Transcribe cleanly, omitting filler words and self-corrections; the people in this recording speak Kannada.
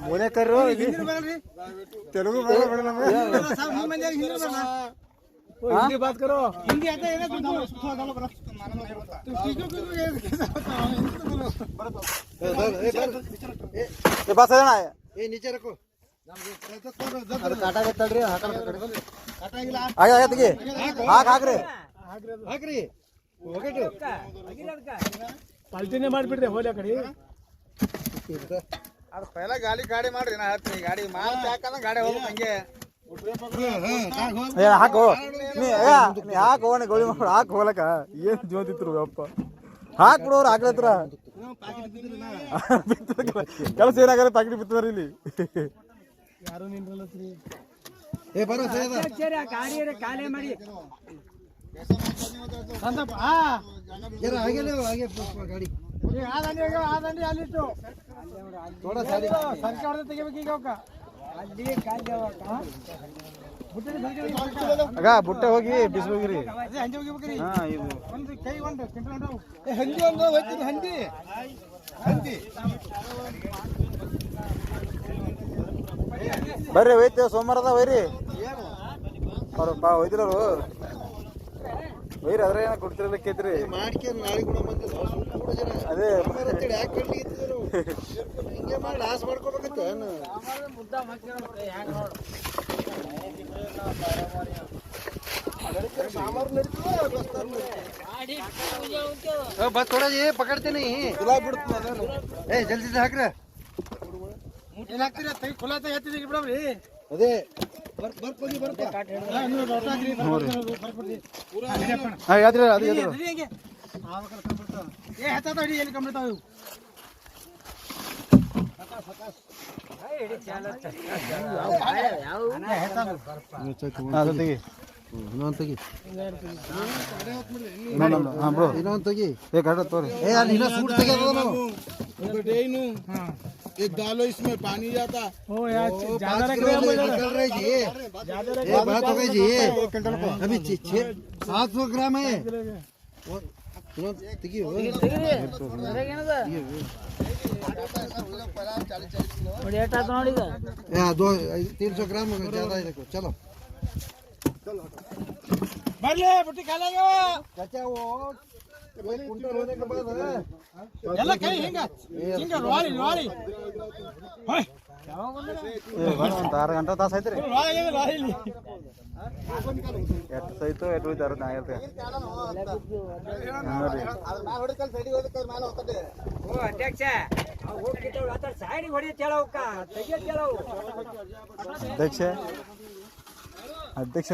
మోనేకర్రు తెలుగు हिंदी बात करो हिंदी आता है ना तुमको ये बस है ना ये नीचे रखो काटा के तड़ रहे हाथ काटा गिला आगे आगे देखिए हाक रे ओके पलटी ने मार बिड़ते होले कड़ी ಅದು ಪೈಲ ಗಾಡಿ ಮಾಡ್ರಿ ನಾ ಹೇಳ್ತೀನಿ ಗಾಡಿ ಮಾಲ್ ಹಾಕಲ್ಲ ಗಾಡಿ ಹೋಗ್ಬೇಕು ಹಂಗೆ ಹಾಕೋ ನೀ ಹಾಕೋ ಗೋಳಿ ಮಾಡಿ ಹಾಕಿ ಹೋಲಕ ಏನ್ ಜೋತಿತ್ರು ಅಪ್ಪ ಹಾಕ್ಬಿಡೋರು ಹಾಕ್ಲತ್ರ ಕೆಲಸ ಏನಾಗಲ್ಲ ಪ್ಯಾಕೆಟ್ ಬಿತ್ತದಾರ ಇಲ್ಲಿ ಯಾರು ನಿಂದ್ರಲ್ಲತ್ರಿ ಏ ಬರೋ ಗಾಡಿ ಖಾಲಿ ಮಾಡಿ ಗಾಡಿ ಅಲ್ಲಿಟ್ಟು ಥೋಡಾ ಸರ್ಕೆ ಹೊಡೆದ ತೆಗಿಬೇಕು ಈಗ ಬುಟ್ಟೆ ಹೋಗಿ ಬಿಸಿಲೋಗಿರಿ ಒಂದು ಕೈ ಒಂದು ಹಂದಿ ಒಂದು ಹೋಗ್ತೀನಿ ಹಂದಿ ಬರ್ರಿ ಹೋಯ್ತೇವೆ ಸೋಮವಾರದ ಒಯ್ರಿ ಅವ್ರು ಬಾ ಒಯ್ದಿರೋರು ಒಯ್ರಿ ಅದ್ರ ಏನ ಕೊಡ್ತಿರ್ಲಿಕ್ಕೈತ್ರಿ ಅದೇ ಹಿಂಗೆ ಮಾಡಿ ಲಾಸ್ ಮಾಡ್ಕೋಬೇಕತ್ತೆ बस थोड़ा ये पकड़ते नहीं जल्दी से हाक्रे खुला बिड़्री अದೇ ಇನ್ನೊಂದು ತೆಗಿ ಇನ್ನೊಂದು ತೆಗಿ ಏ ಗಾಡಿ ತೋರಿ ಏ ಅಲ್ಲಿ ಇನ್ನೂ ಸೂಟ್ ತೆಗೆಯೋದು ನಾವು एक डालो इसमें पानी जाता ओ यार ज्यादा निकल रही जी ये बात हो गई जी अभी 700 ग्राम है दो 300 ग्राम ज्यादा है देखो चलो बरले बुट्टी खा लेगा चाचा वो कुंटल होने के बाद है ಎಲ್ಲ ಕೈ ಹಿಂಗ ಲಾರಿ ಹೋಯ್ ಒಂದು 6 ಗಂಟೆ ತಾಸ ಐತ್ರಿ ಲಾರಿ ಎಷ್ಟು ಸೈತು ಎಷ್ಟು ಹೋಯ್ತಾರ ನಾ ಹೇಳ್ತೇನೆ ಓ ಅಧ್ಯಕ್ಷ ಅಧ್ಯಕ್ಷ